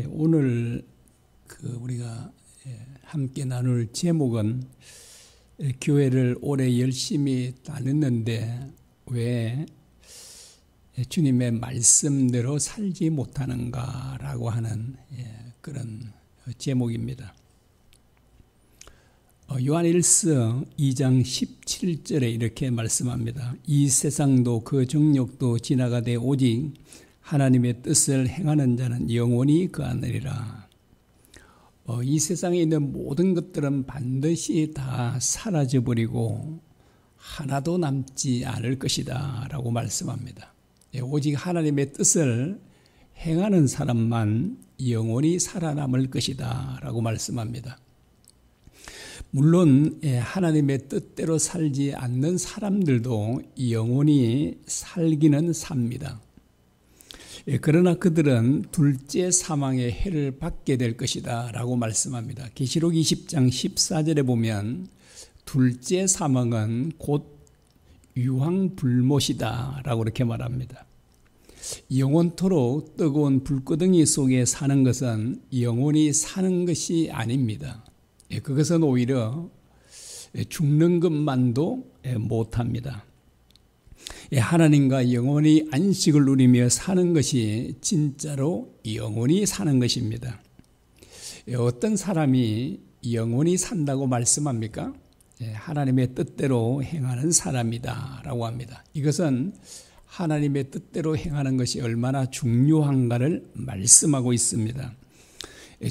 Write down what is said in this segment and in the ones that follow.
오늘 우리가 함께 나눌 제목은 교회를 오래 열심히 다녔는데 왜 주님의 말씀대로 살지 못하는가라고 하는 그런 제목입니다. 요한일서 2장 17절에 이렇게 말씀합니다. 이 세상도 그 정욕도 지나가되 오직 하나님의 뜻을 행하는 자는 영원히 거하느니라. 이 세상에 있는 모든 것들은 반드시 다 사라져버리고 하나도 남지 않을 것이다 라고 말씀합니다. 오직 하나님의 뜻을 행하는 사람만 영원히 살아남을 것이다 라고 말씀합니다. 물론 하나님의 뜻대로 살지 않는 사람들도 영원히 살기는 삽니다. 그러나 그들은 둘째 사망의 해를 받게 될 것이다 라고 말씀합니다. 계시록 20장 14절에 보면 둘째 사망은 곧 유황불못이다 라고 이렇게 말합니다. 영원토록 뜨거운 불구덩이 속에 사는 것은 영원히 사는 것이 아닙니다. 그것은 오히려 죽는 것만도 못합니다. 하나님과 영원히 안식을 누리며 사는 것이 진짜로 영원히 사는 것입니다. 어떤 사람이 영원히 산다고 말씀합니까? 하나님의 뜻대로 행하는 사람이다 라고 합니다. 이것은 하나님의 뜻대로 행하는 것이 얼마나 중요한가를 말씀하고 있습니다.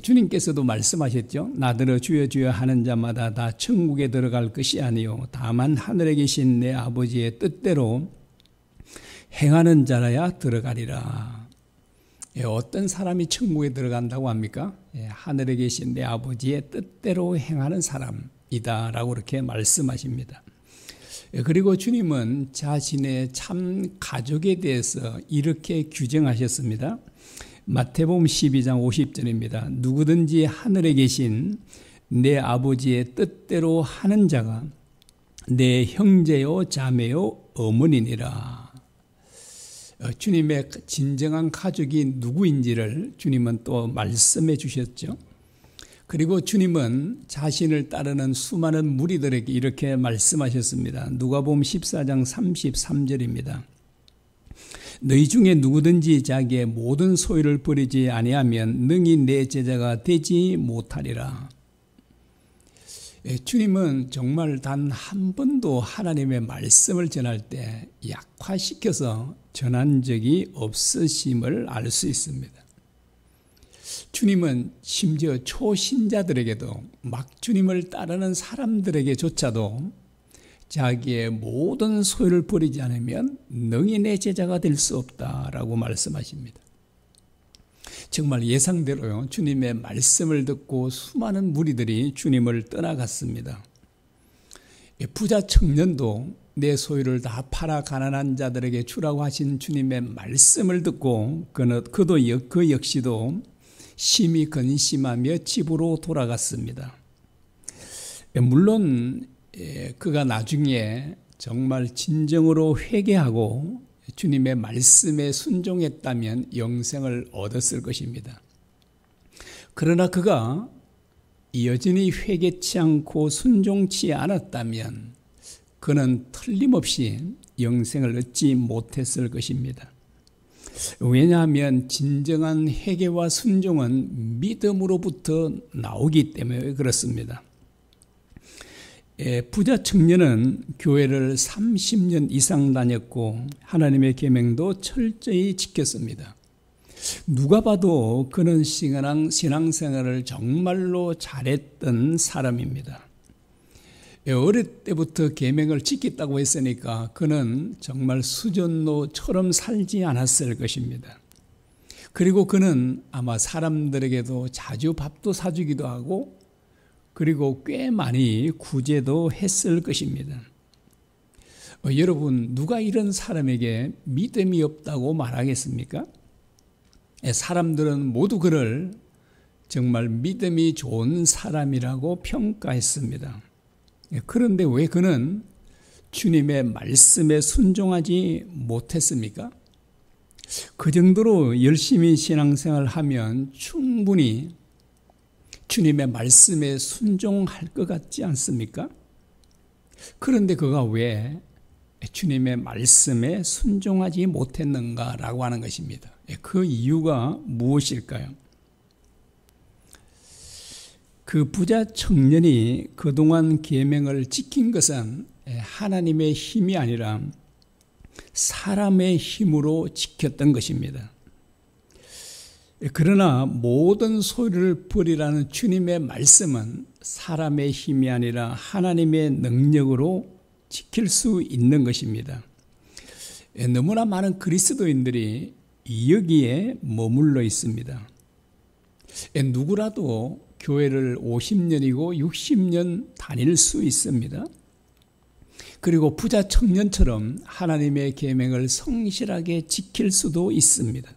주님께서도 말씀하셨죠. 나더러 주여 주여 하는 자마다 다 천국에 들어갈 것이 아니요 다만 하늘에 계신 내 아버지의 뜻대로 행하는 자라야 들어가리라. 어떤 사람이 천국에 들어간다고 합니까? 하늘에 계신 내 아버지의 뜻대로 행하는 사람이다 라고 그렇게 말씀하십니다. 그리고 주님은 자신의 참 가족에 대해서 이렇게 규정하셨습니다. 마태복음 12장 50절입니다. 누구든지 하늘에 계신 내 아버지의 뜻대로 하는 자가 내 형제요 자매요 어머니니라. 주님의 진정한 가족이 누구인지를 주님은 또 말씀해 주셨죠. 그리고 주님은 자신을 따르는 수많은 무리들에게 이렇게 말씀하셨습니다. 누가복음 14장 33절입니다. 너희 중에 누구든지 자기의 모든 소유를 버리지 아니하면 능히 내 제자가 되지 못하리라. 주님은 정말 단 한 번도 하나님의 말씀을 전할 때 약화시켜서 전한 적이 없으심을 알 수 있습니다. 주님은 심지어 초신자들에게도 막 주님을 따르는 사람들에게조차도 자기의 모든 소유를 버리지 않으면 능히 내 제자가 될 수 없다라고 말씀하십니다. 정말 예상대로요. 주님의 말씀을 듣고 수많은 무리들이 주님을 떠나갔습니다. 부자 청년도 내 소유를 다 팔아 가난한 자들에게 주라고 하신 주님의 말씀을 듣고 그 역시도 심히 근심하며 집으로 돌아갔습니다. 물론 그가 나중에 정말 진정으로 회개하고 주님의 말씀에 순종했다면 영생을 얻었을 것입니다. 그러나 그가 여전히 회개치 않고 순종치 않았다면 그는 틀림없이 영생을 얻지 못했을 것입니다. 왜냐하면 진정한 회개와 순종은 믿음으로부터 나오기 때문에 그렇습니다. 부자 청년은 교회를 30년 이상 다녔고 하나님의 계명도 철저히 지켰습니다. 누가 봐도 그는 신앙생활을 정말로 잘했던 사람입니다. 어릴 때부터 계명을 지켰다고 했으니까 그는 정말 수전노처럼 살지 않았을 것입니다. 그리고 그는 아마 사람들에게도 자주 밥도 사주기도 하고 그리고 꽤 많이 구제도 했을 것입니다. 여러분, 누가 이런 사람에게 믿음이 없다고 말하겠습니까? 사람들은 모두 그를 정말 믿음이 좋은 사람이라고 평가했습니다. 그런데 왜 그는 주님의 말씀에 순종하지 못했습니까? 그 정도로 열심히 신앙생활을 하면 충분히 주님의 말씀에 순종할 것 같지 않습니까? 그런데 그가 왜 주님의 말씀에 순종하지 못했는가라고 하는 것입니다. 그 이유가 무엇일까요? 그 부자 청년이 그동안 계명을 지킨 것은 하나님의 힘이 아니라 사람의 힘으로 지켰던 것입니다. 그러나 모든 소유를 버리라는 주님의 말씀은 사람의 힘이 아니라 하나님의 능력으로 지킬 수 있는 것입니다. 너무나 많은 그리스도인들이 여기에 머물러 있습니다. 누구라도 교회를 50년이고 60년 다닐 수 있습니다. 그리고 부자 청년처럼 하나님의 계명을 성실하게 지킬 수도 있습니다.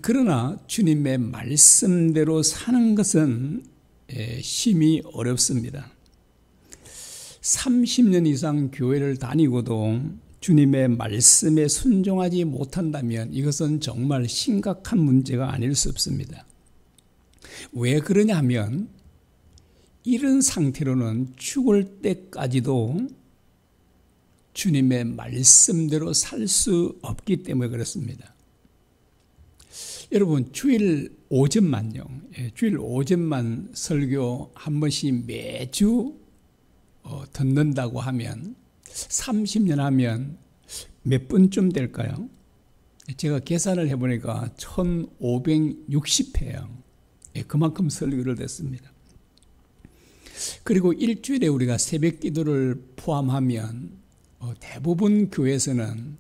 그러나 주님의 말씀대로 사는 것은 심히 어렵습니다. 30년 이상 교회를 다니고도 주님의 말씀에 순종하지 못한다면 이것은 정말 심각한 문제가 아닐 수 없습니다. 왜 그러냐 하면 이런 상태로는 죽을 때까지도 주님의 말씀대로 살 수 없기 때문에 그렇습니다. 여러분 주일 오전만요. 주일 오전만 설교 한 번씩 매주 듣는다고 하면 30년 하면 몇 분쯤 될까요? 제가 계산을 해보니까 1560회예요. 그만큼 설교를 듣습니다. 그리고 일주일에 우리가 새벽 기도를 포함하면 대부분 교회에서는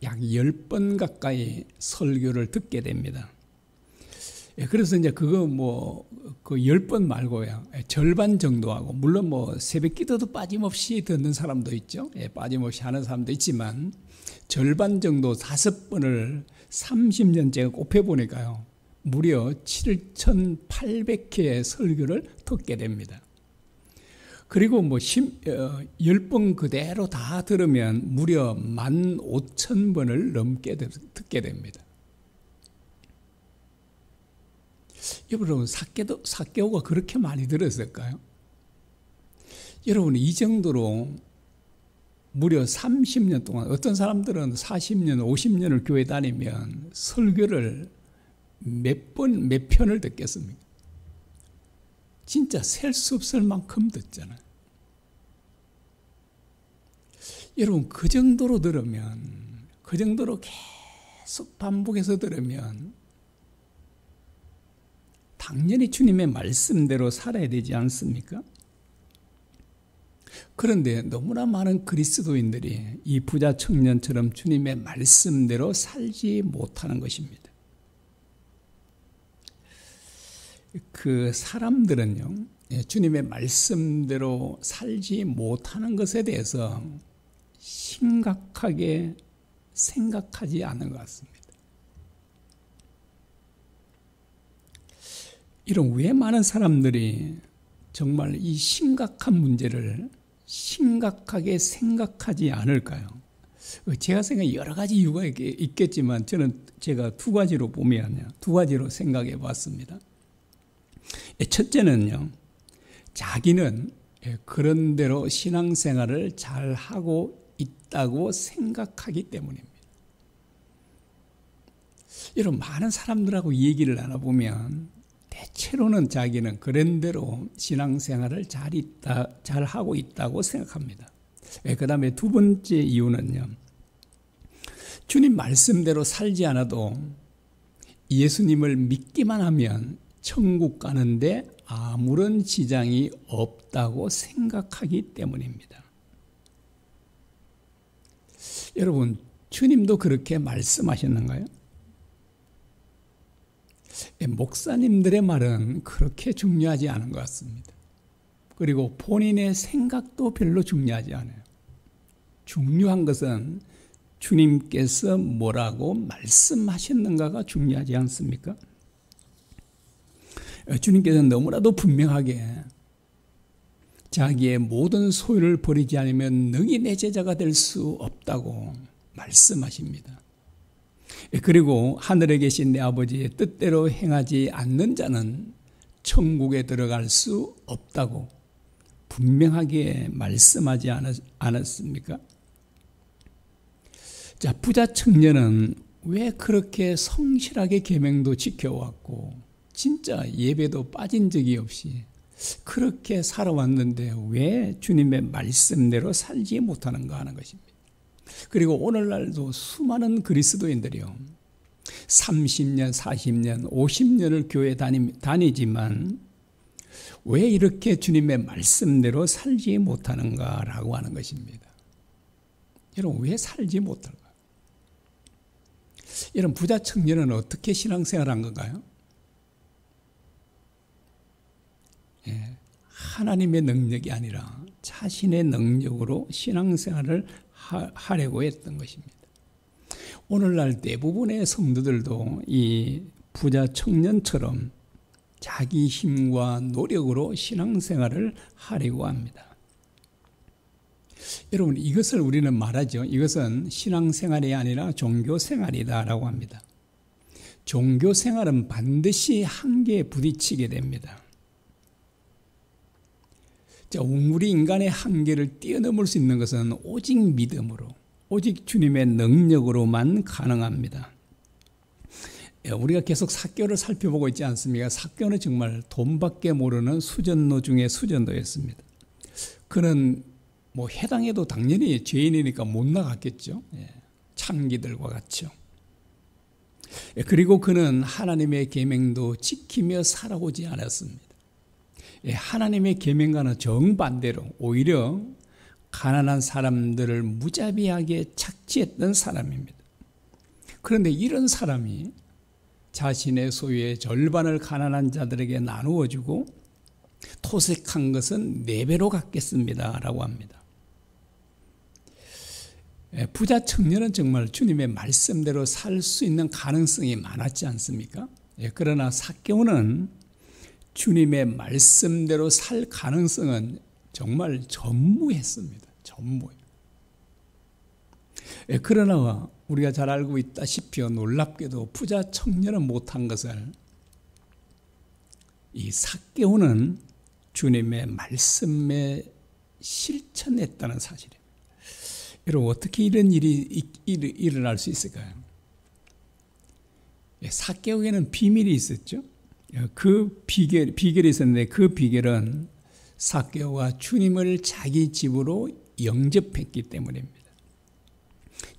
약 10번 가까이 설교를 듣게 됩니다. 그래서 이제 그거 그 10번 말고요. 절반 정도 하고, 물론 새벽 기도도 빠짐없이 듣는 사람도 있죠. 빠짐없이 하는 사람도 있지만, 절반 정도 5번을 30년째가 곱해보니까요. 무려 7,800회의 설교를 듣게 됩니다. 그리고 10번 그대로 다 들으면 무려 15,000번을 넘게 듣게 됩니다. 여러분, 사개오가 그렇게 많이 들었을까요? 여러분, 이 정도로 무려 30년 동안, 어떤 사람들은 40년, 50년을 교회 다니면 설교를 몇 편을 듣겠습니까? 진짜 셀 수 없을 만큼 듣잖아요. 여러분, 그 정도로 들으면, 그 정도로 계속 반복해서 들으면 당연히 주님의 말씀대로 살아야 되지 않습니까? 그런데 너무나 많은 그리스도인들이 이 부자 청년처럼 주님의 말씀대로 살지 못하는 것입니다. 그 사람들은요, 주님의 말씀대로 살지 못하는 것에 대해서 심각하게 생각하지 않는 것 같습니다. 이런 왜 많은 사람들이 정말 이 심각한 문제를 심각하게 생각하지 않을까요? 제가 생각해 여러 가지 이유가 있겠지만 제가 두 가지로 생각해 봤습니다. 첫째는요, 자기는 그런대로 신앙생활을 잘 하고 있다고 생각하기 때문입니다. 여러분, 많은 사람들하고 얘기를 나눠보면 대체로는 자기는 그런대로 신앙생활을 잘 하고 있다고 생각합니다. 그 다음에 두 번째 이유는요, 주님 말씀대로 살지 않아도 예수님을 믿기만 하면 천국 가는데 아무런 지장이 없다고 생각하기 때문입니다. 여러분, 주님도 그렇게 말씀하셨는가요? 목사님들의 말은 그렇게 중요하지 않은 것 같습니다. 그리고 본인의 생각도 별로 중요하지 않아요. 중요한 것은 주님께서 뭐라고 말씀하셨는가가 중요하지 않습니까? 주님께서는 너무나도 분명하게 자기의 모든 소유를 버리지 않으면 능히 내 제자가 될 수 없다고 말씀하십니다. 그리고 하늘에 계신 내 아버지의 뜻대로 행하지 않는 자는 천국에 들어갈 수 없다고 분명하게 말씀하지 않았습니까? 자, 부자 청년은 왜 그렇게 성실하게 계명도 지켜왔고 진짜 예배도 빠진 적이 없이 그렇게 살아왔는데 왜 주님의 말씀대로 살지 못하는가 하는 것입니다. 그리고 오늘날도 수많은 그리스도인들이요 30년, 40년, 50년을 교회 다니지만 왜 이렇게 주님의 말씀대로 살지 못하는가라고 하는 것입니다. 여러분, 왜 살지 못할까요? 여러분, 부자 청년은 어떻게 신앙생활한 건가요? 하나님의 능력이 아니라 자신의 능력으로 신앙생활을 하려고 했던 것입니다. 오늘날 대부분의 성도들도 이 부자 청년처럼 자기 힘과 노력으로 신앙생활을 하려고 합니다. 여러분, 이것을 우리는 말하죠. 이것은 신앙생활이 아니라 종교생활이다라고 합니다. 종교생활은 반드시 한계에 부딪히게 됩니다. 자, 우리 인간의 한계를 뛰어넘을 수 있는 것은 오직 믿음으로, 오직 주님의 능력으로만 가능합니다. 우리가 계속 삭개오를 살펴보고 있지 않습니까? 삭개오는 정말 돈밖에 모르는 수전노 중에 수전노였습니다. 그는 뭐 해당해도 당연히 죄인이니까 못 나갔겠죠. 창기들과 같죠. 그리고 그는 하나님의 계명도 지키며 살아오지 않았습니다. 하나님의 계명과는 정반대로 오히려 가난한 사람들을 무자비하게 착취했던 사람입니다. 그런데 이런 사람이 자신의 소유의 절반을 가난한 자들에게 나누어 주고 토색한 것은 4배로 갚겠습니다 라고 합니다. 부자 청년은 정말 주님의 말씀대로 살 수 있는 가능성이 많았지 않습니까? 그러나 삭개오는 주님의 말씀대로 살 가능성은 정말 전무했습니다. 전무해요. 그러나 우리가 잘 알고 있다시피 놀랍게도 부자 청년은 못한 것을 이 삭개오는 주님의 말씀에 실천했다는 사실입니다. 여러분, 어떻게 이런 일이 일어날 수 있을까요? 삭개오에는 비밀이 있었죠. 그 비결이 있었는데 그 비결은 삭개오가 주님을 자기 집으로 영접했기 때문입니다.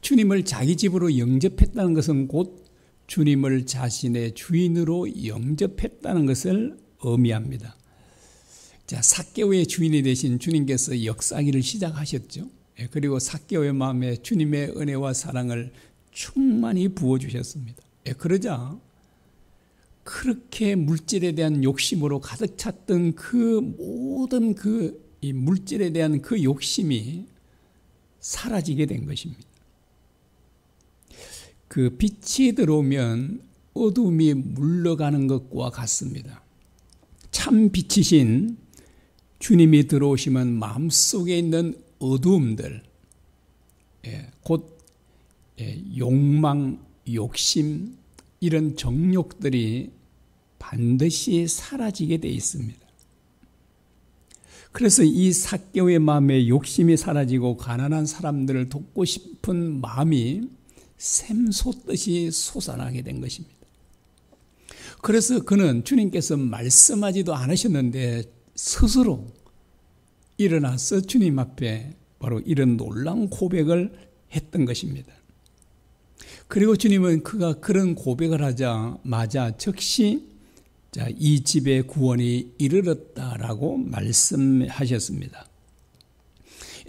주님을 자기 집으로 영접했다는 것은 곧 주님을 자신의 주인으로 영접했다는 것을 의미합니다. 자, 삭개오의 주인이 되신 주님께서 역사하기를 시작하셨죠. 그리고 삭개오의 마음에 주님의 은혜와 사랑을 충만히 부어주셨습니다. 그러자 그렇게 물질에 대한 욕심으로 가득 찼던 그 모든 이 물질에 대한 그 욕심이 사라지게 된 것입니다. 그 빛이 들어오면 어둠이 물러가는 것과 같습니다. 참 빛이신 주님이 들어오시면 마음속에 있는 어두움들, 곧 욕망, 욕심, 이런 정욕들이 반드시 사라지게 되어 있습니다. 그래서 이 삭개오의 마음에 욕심이 사라지고 가난한 사람들을 돕고 싶은 마음이 샘솟듯이 솟아나게 된 것입니다. 그래서 그는 주님께서 말씀하지도 않으셨는데 스스로 일어나서 주님 앞에 바로 이런 놀라운 고백을 했던 것입니다. 그리고 주님은 그가 그런 고백을 하자마자 즉시 이 집의 구원이 이르렀다라고 말씀하셨습니다.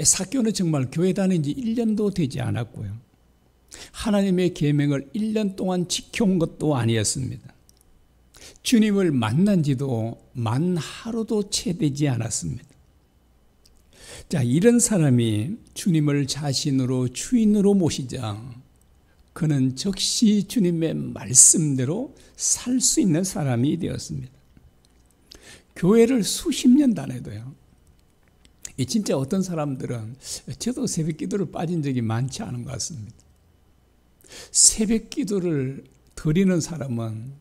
삭개오는 정말 교회 다닌 지 1년도 되지 않았고요. 하나님의 계명을 1년 동안 지켜온 것도 아니었습니다. 주님을 만난 지도 만 하루도 채 되지 않았습니다. 자, 이런 사람이 주님을 자신으로 주인으로 모시자 그는 즉시 주님의 말씀대로 살 수 있는 사람이 되었습니다. 교회를 수십 년 다녀도요. 진짜 어떤 사람들은 저도 새벽 기도를 빠진 적이 많지 않은 것 같습니다. 새벽 기도를 드리는 사람은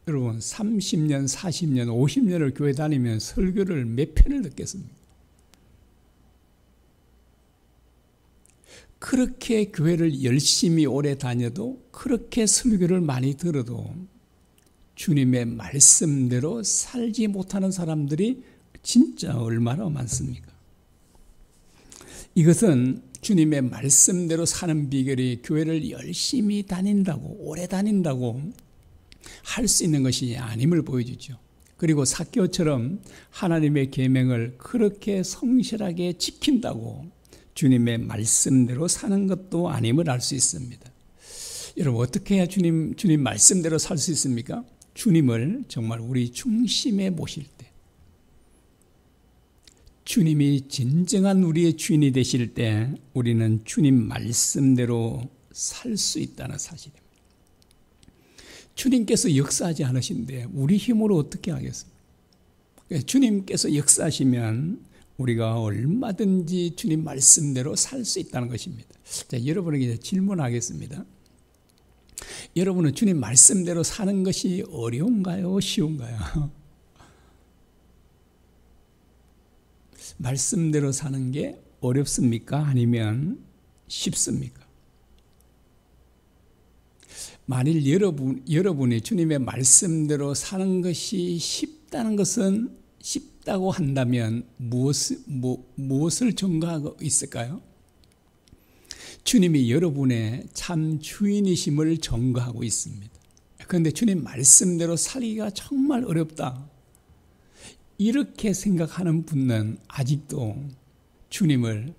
여러분 30년, 40년, 50년을 교회 다니면 설교를 몇 편을 듣겠습니까? 그렇게 교회를 열심히 오래 다녀도 그렇게 설교를 많이 들어도 주님의 말씀대로 살지 못하는 사람들이 진짜 얼마나 많습니까? 이것은 주님의 말씀대로 사는 비결이 교회를 열심히 다닌다고, 오래 다닌다고 할 수 있는 것이 아님을 보여주죠. 그리고 삭개오처럼 하나님의 계명을 그렇게 성실하게 지킨다고 주님의 말씀대로 사는 것도 아님을 알 수 있습니다. 여러분, 어떻게 해야 주님 말씀대로 살 수 있습니까? 주님을 정말 우리 중심에 모실 때, 주님이 진정한 우리의 주인이 되실 때 우리는 주님 말씀대로 살 수 있다는 사실입니다. 주님께서 역사하지 않으신데 우리 힘으로 어떻게 하겠습니까? 주님께서 역사하시면 우리가 얼마든지 주님 말씀대로 살 수 있다는 것입니다. 자, 여러분에게 질문하겠습니다. 여러분은 주님 말씀대로 사는 것이 어려운가요? 쉬운가요? 말씀대로 사는 게 어렵습니까? 아니면 쉽습니까? 만일 여러분이 주님의 말씀대로 사는 것이 쉽다고 한다면 무엇을 증거하고 있을까요? 주님이 여러분의 참 주인이심을 증거하고 있습니다. 그런데 주님 말씀대로 살기가 정말 어렵다, 이렇게 생각하는 분은 아직도 주님을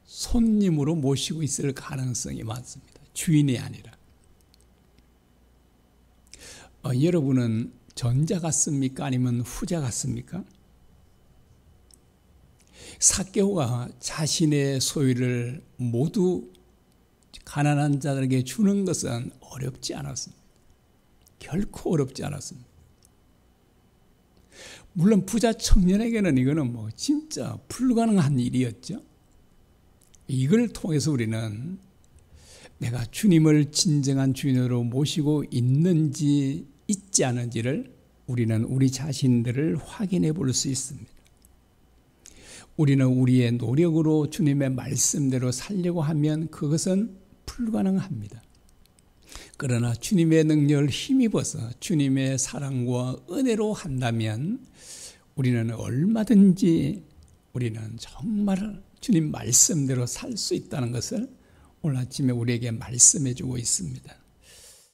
손님으로 모시고 있을 가능성이 많습니다. 주인이 아니라. 여러분은 전자 같습니까? 아니면 후자 같습니까? 삭개오가 자신의 소유를 모두 가난한 자들에게 주는 것은 어렵지 않았습니다. 결코 어렵지 않았습니다. 물론 부자 청년에게는 이거는 진짜 불가능한 일이었죠. 이걸 통해서 우리는 내가 주님을 진정한 주인으로 모시고 있는지 있지 않은지를 우리는 우리 자신들을 확인해 볼 수 있습니다. 우리는 우리의 노력으로 주님의 말씀대로 살려고 하면 그것은 불가능합니다. 그러나 주님의 능력을 힘입어서 주님의 사랑과 은혜로 한다면 우리는 얼마든지 우리는 정말 주님 말씀대로 살 수 있다는 것을 오늘 아침에 우리에게 말씀해 주고 있습니다.